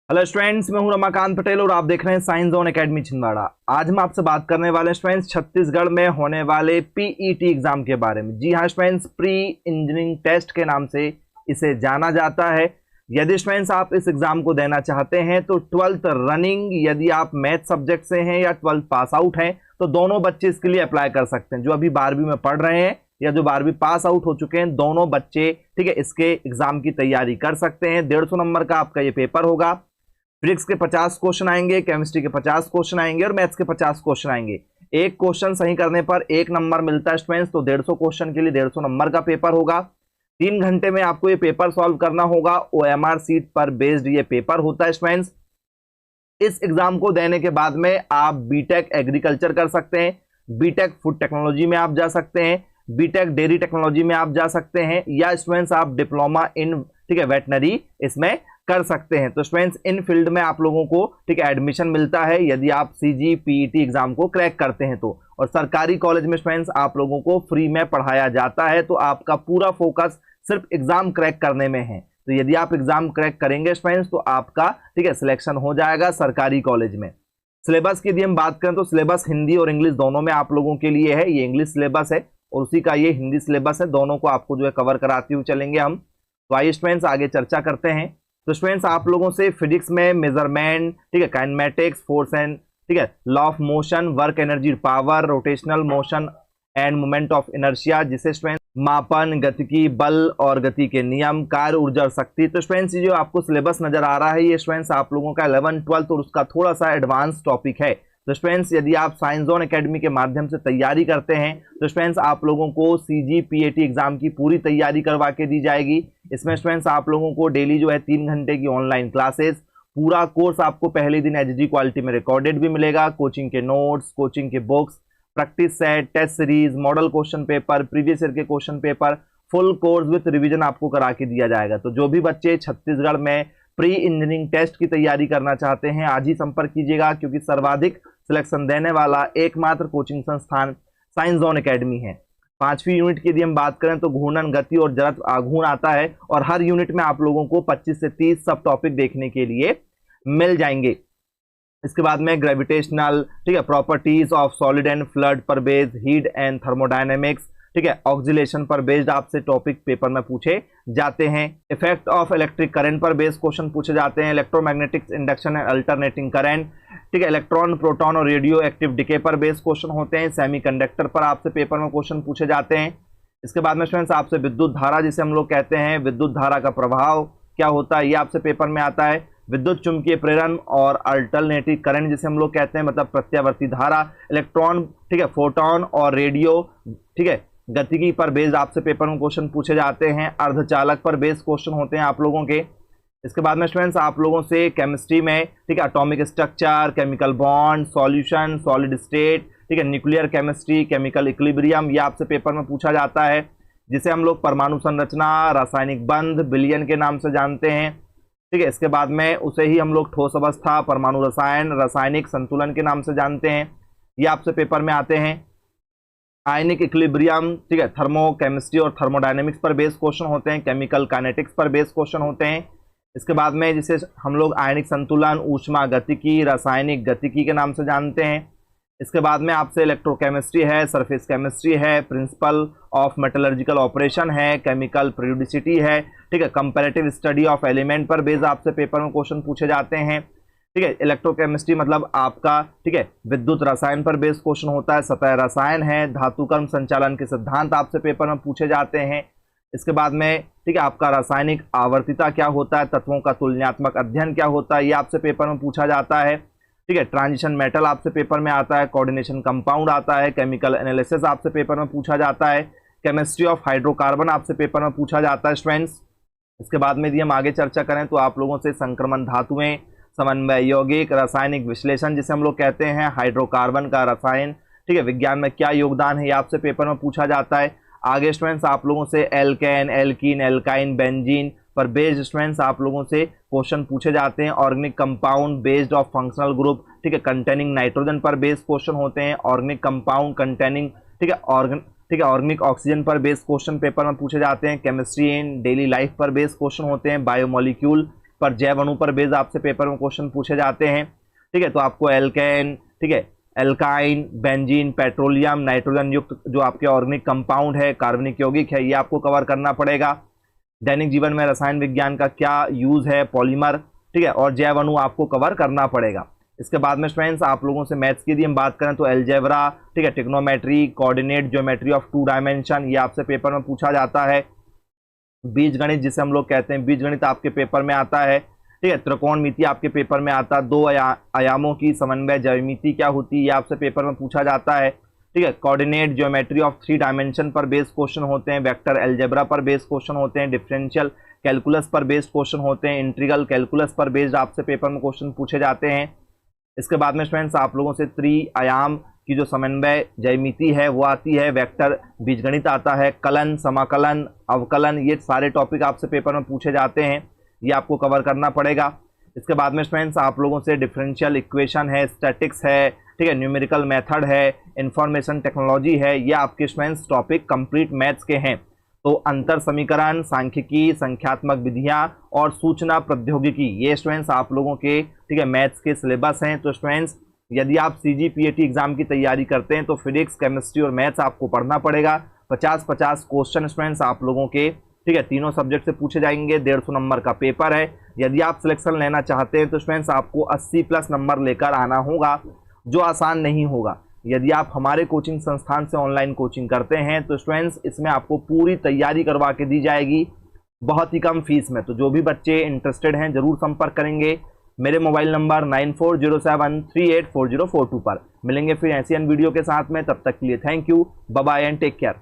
Hello students, मैं हूं रमाकांत पटेल और आप देख रहे हैं साइंस जोन एकेडमी छिंदवाड़ा। आज हम आपसे बात करने वाले हैं स्टूडेंट्स छत्तीसगढ़ में होने वाले पीईटी एग्जाम के बारे में। जी हां स्टूडेंट्स, प्री इंजीनियरिंग टेस्ट के नाम से इसे जाना जाता है। यदि स्टूडेंट्स आप इस एग्जाम को देना चाहते हैं तो 12th रनिंग, यदि आप मैथ सब्जेक्ट से हैं या 12th पास आउट हैं तो दोनों बच्चे इसके लिए अप्लाई कर सकते हैं। जो अभी 12वीं में पढ़ रहे हैं या जो 12वीं पास आउट हो चुके हैं, दोनों बच्चे ठीक है इसके एग्जाम की तैयारी कर सकते हैं। 150 नंबर का आपका ये पेपर होगा। फिजिक्स के 50 क्वेश्चन आएंगे, केमिस्ट्री के 50 क्वेश्चन आएंगे और मैथ्स के 50 क्वेश्चन आएंगे। एक क्वेश्चन सही करने पर 1 नंबर मिलता है स्टूडेंट्स, तो 150 क्वेश्चन के लिए 150 नंबर का पेपर होगा। 3 घंटे में आपको ये पेपर सॉल्व करना होगा। ओएमआर सीट पर बेस्ड ये पेपर होता है स्टूडेंट्स। इस एग्जाम को देने के बाद में आप बीटेक एग्रीकल्चर कर सकते हैं, बीटेक फूड टेक्नोलॉजी में आप जा सकते हैं, बीटेक डेयरी टेक्नोलॉजी में आप जा सकते हैं, या स्टूडेंट्स आप डिप्लोमा इन ठीक है वेटनरी इसमें कर सकते हैं। तो स्टूडेंट्स इन फील्ड में आप लोगों को ठीक है एडमिशन मिलता है यदि आप सीजी पीईटी एग्जाम को क्रैक करते हैं तो। और सरकारी कॉलेज में स्टूडेंट्स आप लोगों को फ्री में पढ़ाया जाता है, तो आपका पूरा फोकस सिर्फ एग्जाम क्रैक करने में है। तो यदि आप एग्जाम क्रैक करेंगे स्टूडेंट्स तो आपका ठीक है सिलेक्शन हो जाएगा सरकारी कॉलेज में। सिलेबस की यदि हम बात करें तो सिलेबस हिंदी और इंग्लिश दोनों में आप लोगों के लिए है। ये इंग्लिश सिलेबस है और उसी का ये हिंदी सिलेबस है, दोनों को आपको जो है कवर कराते हुए चलेंगे हम। तो आइए स्टूडेंट्स आगे चर्चा करते हैं। तो स्टूडेंट्स आप लोगों से फिजिक्स में मेजरमेंट ठीक है, काइनेमेटिक्स, फोर्स एंड ठीक है, law of motion, work energy power, rotational motion end moment of inertia, जिसे स्टूडेंट्स मापन, गतिकी, बल और गति के नियम, कार्य, ऊर्जा और शक्ति। तो स्टूडेंट्स जो आपको सिलेबस नजर आ रहा है ये स्टूडेंट्स आप लोगों का 11th 12th और उसका थोड़ा सा एडवांस टॉपिक है। तो स्टूडेंट्स यदि आप साइंस जोन एकेडमी के माध्यम से तैयारी करते हैं तो स्टूडेंट्स आप लोगों को सीजी पीएटी एग्जाम की पूरी तैयारी करवा के दी जाएगी। इसमें स्टूडेंट्स आप लोगों को डेली जो है 3 घंटे की ऑनलाइन क्लासेस, पूरा कोर्स आपको पहले दिन एचडी क्वालिटी में रिकॉर्डेड भी मिलेगा, कोचिंग के नोट्स, कोचिंग के books, practice set, test series, model question paper, previous year के question paper, full course with revision आपको करा के दिया जाएगा। तो जो भी बच्चे छत्तीसगढ़ में प्री इंजीनियरिंग टेस्ट की तैयारी करना चाहते हैं आज ही संपर्क कीजिएगा, क्योंकि सर्वाधिक सिलेक्शन देने वाला एकमात्र कोचिंग संस्थान साइंस जोन एकेडमी है। 5वीं यूनिट की यदि हम बात करें तो घूर्णन, गति और जड़त्व आघूर्ण आता है और हर यूनिट में आप लोगों को 25 से 30 सब टॉपिक देखने के लिए मिल जाएंगे। इसके बाद में ग्रेविटेशनल ठीक है, properties of solid and flood पर बेस्ड, हीट एंड थर्मोडायनेमिक्स ठीक है, ऑक्सीलेशन पर बेस्ड आपसे टॉपिक पेपर में पूछे जाते हैं। इफेक्ट ऑफ इलेक्ट्रिक करंट पर बेस्ड क्वेश्चन पूछे जाते हैं। Electromagnetics, induction and alternating current ठीक है, इलेक्ट्रॉन, प्रोटॉन और रेडियो एक्टिव डिके पर बेस्ड क्वेश्चन होते हैं। सेमीकंडक्टर पर आपसे पेपर में क्वेश्चन पूछे जाते हैं। इसके बाद में स्टूडेंट्स आपसे विद्युत धारा, जिसे हम लोग कहते हैं विद्युत धारा का प्रभाव क्या होता है, ये आपसे पेपर में आता है। विद्युत चुंबकीय प्रेरण और अल्टरनेटिव करंट जिसे हम लोग कहते हैं मतलब प्रत्यावर्ती धारा, इलेक्ट्रॉन ठीक है, फोटोन और रेडियो ठीक है, गतिकी पर बेस्ड आपसे पेपर में क्वेश्चन पूछे जाते हैं। अर्धचालक पर बेस्ड क्वेश्चन होते हैं आप लोगों के। इसके बाद में स्टूडेंट्स आप लोगों से केमिस्ट्री में ठीक है, atomic structure, chemical bond, solution, solid state ठीक है, न्यूक्लियर केमिस्ट्री, केमिकल इक्विलिब्रियम, ये आपसे पेपर में पूछा जाता है, जिसे हम लोग परमाणु संरचना, रासायनिक बंध, विलयन के नाम से जानते हैं ठीक है। इसके बाद में उसे ही हम लोग ठोस अवस्था, परमाणु रसायन, रासायनिक संतुलन के नाम से जानते हैं, ये आपसे पेपर में आते हैं। आयनिक इक्विलिब्रियम ठीक है, थर्मो केमिस्ट्री और थर्मोडायनेमिक्स पर बेस्ड क्वेश्चन होते हैं। केमिकल काइनेटिक्स पर बेस्ड क्वेश्चन होते हैं। इसके बाद में जिसे हम लोग आयनिक संतुलन, ऊष्मा गतिकी, रासायनिक गतिकी के नाम से जानते हैं। इसके बाद में आपसे इलेक्ट्रोकेमिस्ट्री है, सरफेस केमिस्ट्री है, प्रिंसिपल ऑफ मेटलर्जिकल ऑपरेशन है, केमिकल पीरियोडिसिटी है ठीक है, कंपैरेटिव स्टडी ऑफ एलिमेंट पर बेस्ड आपसे पेपर में क्वेश्चन पूछे जाते हैं ठीक है। इलेक्ट्रोकेमिस्ट्री मतलब आपका ठीक है विद्युत रसायन पर बेस्ड क्वेश्चन होता है। सतह रसायन है, धातुकर्म संचालन के सिद्धांत आपसे पेपर में पूछे जाते हैं। इसके बाद में ठीक है आपका रासायनिक आवर्तिता क्या होता है, तत्वों का तुलनात्मक अध्ययन क्या होता है, ये आपसे पेपर में पूछा जाता है ठीक है। ट्रांजिशन मेटल आपसे पेपर में आता है, कोऑर्डिनेशन कंपाउंड आता है, केमिकल एनालिसिस आपसे पेपर में पूछा जाता है, केमिस्ट्री ऑफ हाइड्रोकार्बन आपसे पेपर में पूछा जाता है स्टूडेंट्स। इसके बाद में यदि हम आगे चर्चा करें तो आप लोगों से संक्रमण धातुएं, समन्वय यौगिक, रासायनिक विश्लेषण जिसे हम लोग कहते हैं, हाइड्रोकार्बन का रसायन ठीक है विज्ञान में क्या योगदान है, ये आपसे पेपर में पूछा जाता है। आगे स्टूडेंट्स आप लोगों से एल्केन, एल्कीन, एल्काइन, बेंजीन पर बेस्ड स्टूडेंट्स आप लोगों से क्वेश्चन पूछे जाते हैं। Organic compound based of functional group ठीक है, कंटेनिंग नाइट्रोजन पर बेस्ड क्वेश्चन होते हैं। ऑर्गेनिक कंपाउंड कंटेनिंग ठीक है ऑर्गेनिक ऑक्सीजन पर बेस्ड क्वेश्चन पेपर में पूछे जाते हैं। केमिस्ट्री इन डेली लाइफ पर बेस्ड क्वेश्चन होते हैं। बायोमोलिक्यूल पर जैव अणु पर बेस्ड आपसे पेपर में क्वेश्चन पूछे जाते हैं। ठीक है, तो आपको एल्केन, ठीक है, एल्काइन, बेंजीन, पेट्रोलियम, नाइट्रोजन युक्त जो आपके ऑर्गेनिक कंपाउंड है, कार्बनिक यौगिक है, ये आपको कवर करना पड़ेगा। दैनिक जीवन में रसायन विज्ञान का क्या यूज है, पॉलीमर, ठीक है, और जैव अणु आपको कवर करना पड़ेगा। इसके बाद में स्टूडेंट्स आप लोगों से मैथ्स की यदि हम बात करें तो एलजेब्रा, ठीक है, trigonometry, coordinate geometry of 2 dimension, ये आपसे पेपर में पूछा जाता है। बीजगणित जिसे हम लोग कहते हैं, बीजगणित आपके पेपर में आता है। ठीक है, त्रिकोणमिति आपके पेपर में आता है। 2 आयामों की समन्वय ज्यामिति क्या होती है, ये आपसे पेपर में पूछा जाता है। ठीक है, कोऑर्डिनेट ज्योमेट्री ऑफ 3 डायमेंशन पर बेस्ड क्वेश्चन होते हैं, वेक्टर अलजेब्रा पर बेस्ड क्वेश्चन होते हैं, डिफरेंशियल कैलकुलस पर बेस्ड क्वेश्चन होते हैं, इंटीग्रल कैलकुलस पर बेस्ड आपसे पेपर में क्वेश्चन पूछे जाते हैं। इसके बाद में स्टूडेंट्स आप लोगों से त्रिआयाम की जो समन्वय ज्यामिति है वो आती है, वेक्टर बीजगणित आता है, कलन, समाकलन, अवकलन, ये सारे टॉपिक आपसे पेपर में पूछे जाते हैं, ये आपको कवर करना पड़ेगा। इसके बाद में स्टूडेंट्स आप लोगों से डिफरेंशियल इक्वेशन है, स्टैटिक्स है, ठीक है, न्यूमेरिकल मेथड है, इंफॉर्मेशन टेक्नोलॉजी है, ये आपके स्टूडेंट्स टॉपिक कंप्लीट मैथ्स के हैं। तो अंतर समीकरण, सांख्यिकी, संख्यात्मक विधियां और सूचना प्रौद्योगिकी, ये स्टूडेंट्स आप लोगों के, ठीक है, मैथ्स के सिलेबस हैं। तो स्टूडेंट्स यदि आप CGPAT एग्जाम की तैयारी करते हैं तो फिजिक्स, केमिस्ट्री और मैथ्स आपको पढ़ना पड़ेगा। 50-50 क्वेश्चन स्टूडेंट्स आप लोगों के, ठीक है, तीनों सब्जेक्ट से पूछे जाएंगे। 150 नंबर का पेपर है। यदि आप सिलेक्शन लेना चाहते हैं तो स्टूडेंट्स आपको 80+ नंबर लेकर आना होगा, जो आसान नहीं होगा। यदि आप हमारे कोचिंग संस्थान से ऑनलाइन कोचिंग करते हैं तो स्टूडेंट्स इसमें आपको पूरी तैयारी करवा के दी जाएगी बहुत ही कम फीस में। तो जो भी बच्चे इंटरेस्टेड हैं जरूर संपर्क करेंगे मेरे मोबाइल नंबर 9407384042 पर। मिलेंगे फिर ऐसी अन्य वीडियो के साथ में, तब तक के लिए thank you, bye bye and take care.